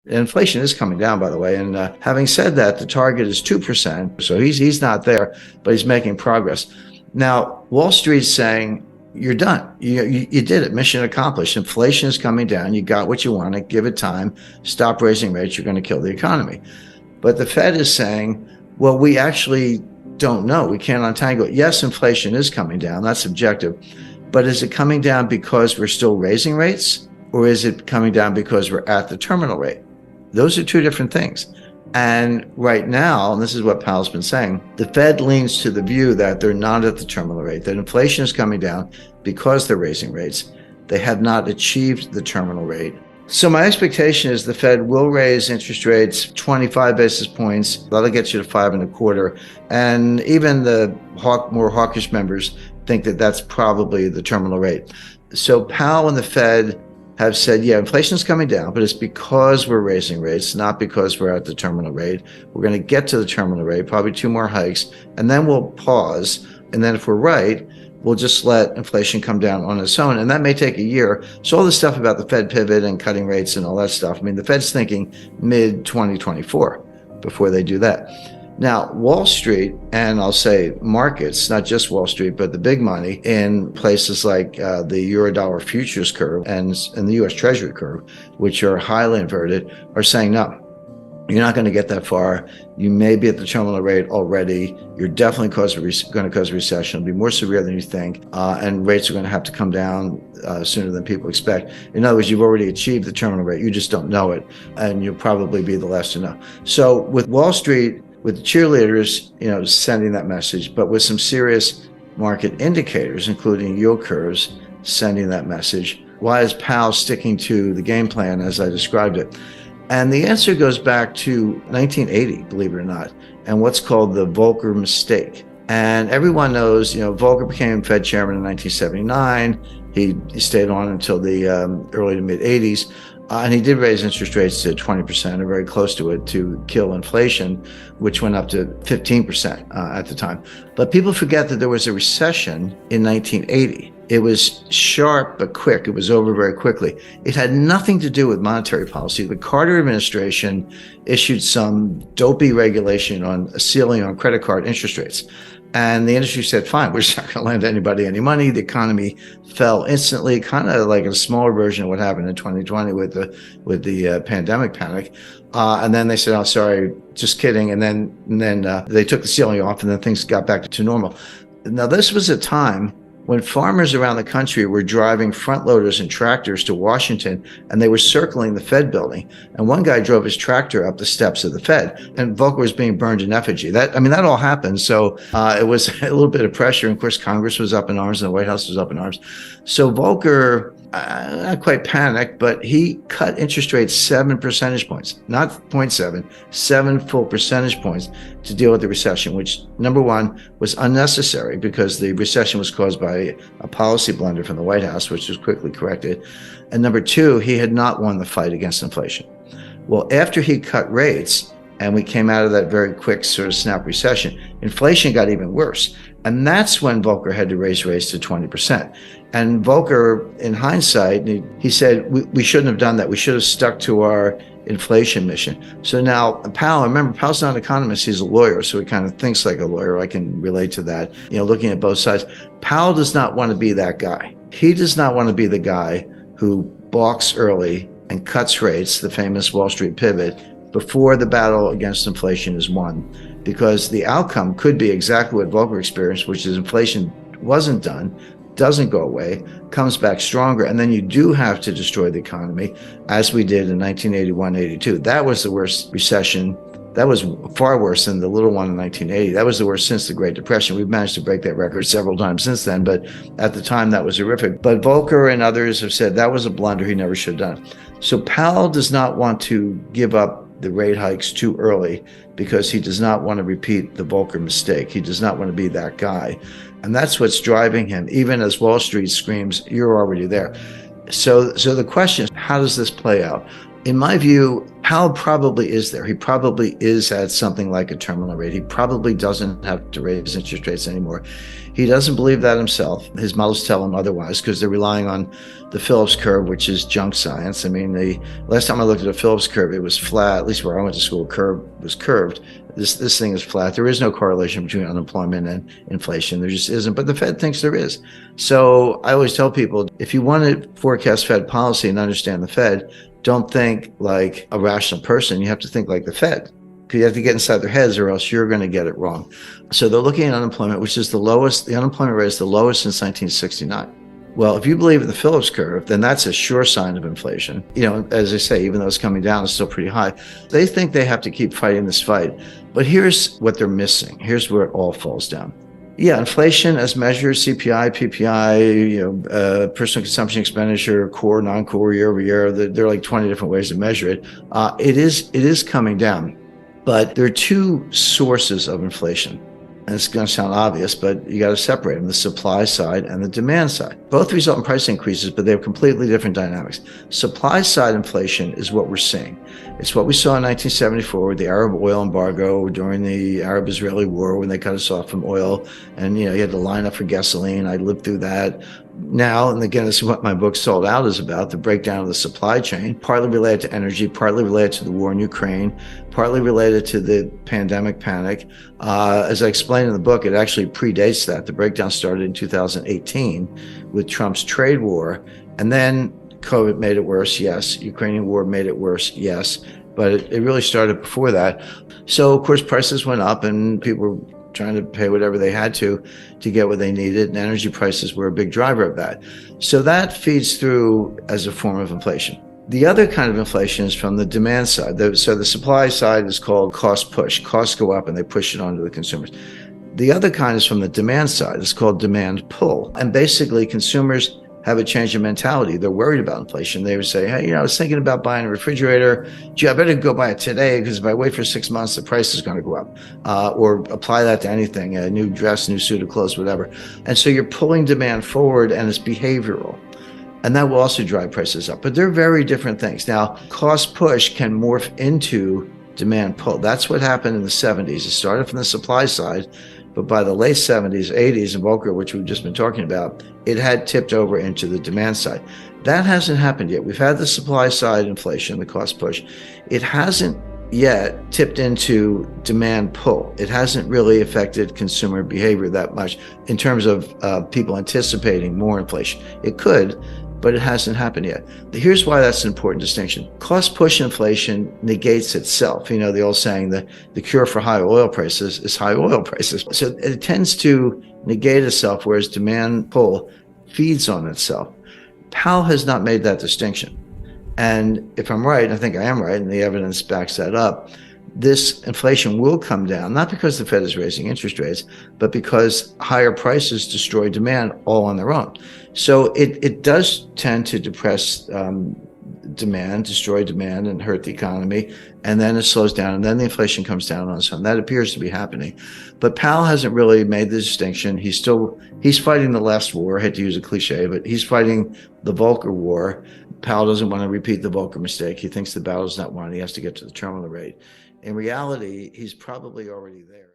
Inflation is coming down, by the way. And having said that, the target is 2%. So he's not there, but he's making progress. Now, Wall Street's saying, you're done. You did it. Mission accomplished. Inflation is coming down. You got what you wanted. Give it time. Stop raising rates. You're going to kill the economy. But the Fed is saying, well, we actually don't know. We can't untangle it. Yes, inflation is coming down. That's objective. But is it coming down because we're still raising rates? Or is it coming down because we're at the terminal rate? Those are two different things. And right now, and this is what Powell's been saying, the Fed leans to the view that they're not at the terminal rate, that inflation is coming down because they're raising rates. They have not achieved the terminal rate. So my expectation is the Fed will raise interest rates 25 basis points. That'll get you to 5.25. And even the more hawkish members think that that's probably the terminal rate. So Powell and the Fed have said, yeah, inflation is coming down, but it's because we're raising rates, not because we're at the terminal rate. We're going to get to the terminal rate, probably 2 more hikes, and then we'll pause. And then if we're right, we'll just let inflation come down on its own. And that may take a year. So all this stuff about the Fed pivot and cutting rates and all that stuff, I mean, the Fed's thinking mid-2024 before they do that. Now, Wall Street, and I'll say markets, not just Wall Street, but the big money in places like the Eurodollar futures curve and the U.S. Treasury curve, which are highly inverted, are saying, no, you're not going to get that far. You may be at the terminal rate already. You're definitely going to cause a recession. It'll be more severe than you think, and rates are going to have to come down sooner than people expect. In other words, you've already achieved the terminal rate. You just don't know it, and you'll probably be the last to know. So with Wall Street, with the cheerleaders, sending that message, but with some serious market indicators, including yield curves, sending that message. Why is Powell sticking to the game plan as I described it? And the answer goes back to 1980, believe it or not, and what's called the Volcker mistake. And everyone knows, Volcker became Fed chairman in 1979. He stayed on until the early to mid 80s. And he did raise interest rates to 20% or very close to it to kill inflation, which went up to 15% at the time. But people forget that there was a recession in 1980. It was sharp but quick. It was over very quickly. It had nothing to do with monetary policy. The Carter administration issued some dopey regulation on a ceiling on credit card interest rates. And the industry said, fine, we're just not going to lend anybody any money. The economy fell instantly, kind of like a smaller version of what happened in 2020 with the pandemic panic. And then they said, oh, sorry, just kidding. And then they took the ceiling off, and then things got back to normal. Now, this was a time when farmers around the country were driving front loaders and tractors to Washington, and they were circling the Fed building. And one guy drove his tractor up the steps of the Fed, and Volcker was being burned in effigy. That all happened. So it was a little bit of pressure. And of course, Congress was up in arms and the White House was up in arms. So Volcker, not quite panicked, but he cut interest rates 7 percentage points, not 0.7, 7 full percentage points to deal with the recession, which, number one, was unnecessary because the recession was caused by a policy blunder from the White House, which was quickly corrected. And number two, he had not won the fight against inflation. Well, after he cut rates and we came out of that very quick sort of snap recession, inflation got even worse. And that's when Volcker had to raise rates to 20%. And Volcker, in hindsight, he said, we shouldn't have done that. We should have stuck to our inflation mission. So now Powell, remember, Powell's not an economist, he's a lawyer, so he kind of thinks like a lawyer. I can relate to that, looking at both sides. Powell does not want to be that guy. He does not want to be the guy who balks early and cuts rates, the famous Wall Street pivot, before the battle against inflation is won. Because the outcome could be exactly what Volcker experienced, which is inflation wasn't done, doesn't go away, comes back stronger, and then you do have to destroy the economy, as we did in 1981-82. That was the worst recession. That was far worse than the little one in 1980. That was the worst since the Great Depression. We've managed to break that record several times since then, but at the time that was horrific. But Volcker and others have said that was a blunder he never should have done. So Powell does not want to give up the rate hikes too early because he does not want to repeat the Volcker mistake. He does not want to be that guy. And that's what's driving him, even as Wall Street screams, you're already there. So the question is, how does this play out? In my view, Powell probably is there. He probably is at something like a terminal rate. He probably doesn't have to raise interest rates anymore. He doesn't believe that himself. His models tell him otherwise because they're relying on the Phillips curve, which is junk science. I mean, the last time I looked at a Phillips curve, it was flat. At least where I went to school, curve was curved. This thing is flat. There is no correlation between unemployment and inflation. There just isn't. But the Fed thinks there is. So I always tell people, if you want to forecast Fed policy and understand the Fed, don't think like a rational person. You have to think like the Fed. You have to get inside their heads or else you're going to get it wrong. So they're looking at unemployment, which is the lowest. The unemployment rate is the lowest since 1969. Well, if you believe in the Phillips curve, then that's a sure sign of inflation. You know, as I say, even though it's coming down, it's still pretty high. They think they have to keep fighting this fight. But here's what they're missing. Here's where it all falls down. Yeah, inflation as measured, CPI, PPI, personal consumption expenditure, core, non-core, year over year. There are like 20 different ways to measure it. It is coming down. But there are two sources of inflation. And it's going to sound obvious, but you got to separate them, the supply side and the demand side. Both result in price increases, but they have completely different dynamics. Supply side inflation is what we're seeing. It's what we saw in 1974 with the Arab oil embargo during the Arab-Israeli war when they cut us off from oil. And, you had to line up for gasoline. I lived through that. Now, and again, this is what my book Sold Out is about, the breakdown of the supply chain, partly related to energy, partly related to the war in Ukraine, partly related to the pandemic panic. As I explained in the book, it actually predates that. The breakdown started in 2018 with Trump's trade war. And then COVID made it worse, yes. Ukrainian war made it worse, yes. But it really started before that. So, of course, prices went up and people were trying to pay whatever they had to get what they needed. And energy prices were a big driver of that. So that feeds through as a form of inflation. The other kind of inflation is from the demand side. So the supply side is called cost push. Costs go up and they push it onto the consumers. The other kind is from the demand side. It's called demand pull. And basically consumers have a change in mentality. They're worried about inflation. They would say, hey, I was thinking about buying a refrigerator. Gee, I better go buy it today because if I wait for 6 months, the price is going to go up. Or apply that to anything, a new dress, new suit of clothes, whatever. And so you're pulling demand forward and it's behavioral. And that will also drive prices up. But they're very different things. Now, cost push can morph into demand pull. That's what happened in the 70s. It started from the supply side. But by the late 70s, 80s, and Volcker, which we've just been talking about, it had tipped over into the demand side. That hasn't happened yet. We've had the supply side inflation, the cost push. It hasn't yet tipped into demand pull. It hasn't really affected consumer behavior that much in terms of people anticipating more inflation. It could, but it hasn't happened yet. Here's why that's an important distinction. Cost push inflation negates itself. The old saying that the cure for high oil prices is high oil prices. So it tends to negate itself, whereas demand pull feeds on itself. Powell has not made that distinction. And if I'm right, I think I am right, and the evidence backs that up, this inflation will come down, not because the Fed is raising interest rates, but because higher prices destroy demand all on their own. So it does tend to depress demand, destroy demand, and hurt the economy. And then it slows down, and then the inflation comes down on its own. That appears to be happening. But Powell hasn't really made the distinction. He's fighting the last war. I hate to use a cliche, but he's fighting the Volcker war. Powell doesn't want to repeat the Volcker mistake. He thinks the battle's not won. He has to get to the terminal rate. In reality, he's probably already there.